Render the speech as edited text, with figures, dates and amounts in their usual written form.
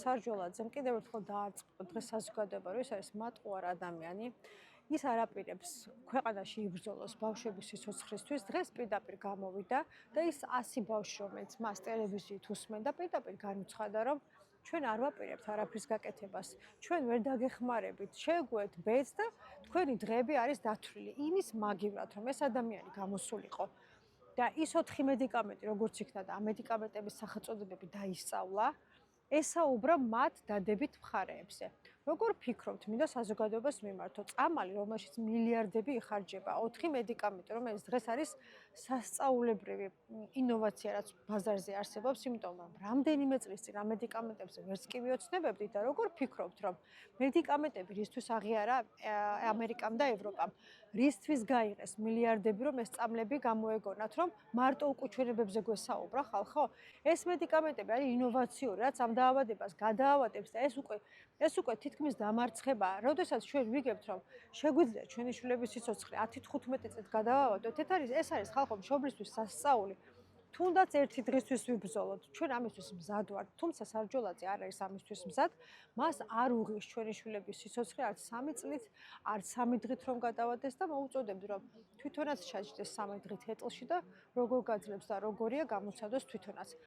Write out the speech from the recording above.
სარჯოლაძემ კიდევ ერთხელ დაარწმუნა დღეს საზოგადოება, რომ ეს არის მატყუარ ადამიანი. ის არ აპირებს ქვეყანაში იბრძოლოს ბავშვების სიცოცხლისთვის. დღეს პირდაპირ გამოვიდა და ის 100 ბავშვი, რომელიც მას ტელევიზიით უსმენდა, პირდაპირ განუცხადა, რომ ჩვენ არ ვაპირებთ არაფრის გაკეთებას. ჩვენ ვერ დაგეხმარებით, შევგვეთ ბედს და თქვენი დღეები არის დათვლილი. იმის მაგივრად, რომ ეს ადამიანი გამოსულიყო და ის 4 მედიკამენტი, როგორც იქნა და ამ მედიკამენტების სახელწოდებები დაისწავლა, ესაუბრა მათ დადებით მხარეებზე. როგორ ფიქრობთ, მინდა საზოგადოებას მიმართო, წამალი, რომელშიც მილიარდები იხარჯება, 4 მედიკამენტი, რომელიც დღეს არის სასწაულებრივი ინოვაცია, რაც ბაზარზე არსებობს, იმიტომ რომ რამდენიმე წლის წინ ამ მედიკამენტებზე ვერც კი ვიოცნებებდით და როგორ ფიქრობთ, რომ მედიკამენტები რისთვის აღიარა ამერიკამ და ევროპამ, რისთვის გაიღეს მილიარდები, რომ ეს წამლები გამოეგონათ, რომ მარტო უკუჩვენებებზე გვესაუბრა ხალხო? ეს მედიკამენტები არის ინოვაციური, რაც ამ დაავადებას გადაავადებს და ეს უკვე თითქმის დამარცხებაა. როდესაც ჩვენ ვიგებთ, რომ შეგვიძლია ჩვენი შვილების სიცოცხლე 10-15 წლით გადავავადოთ, ეს არის ხალხო მშობლისთვის სასწაული. თუნდაც ერთი დღისთვის ვიბრძოლოთ. ჩვენ ამისთვის მზად ვართ, თუმცა სარჯოლაძე არ არის ამისთვის მზად. მას არ უღირს ჩვენი შვილების სიცოცხლე არც 3 წლით, არც 3 დღით რომ გადავადეს და მოუწოდებთ, რომ თვითონაც ჩაჯდეს 3 დღით ეტლში და როგორ გაძლებს და როგორია გამოცადოს თვითონაც.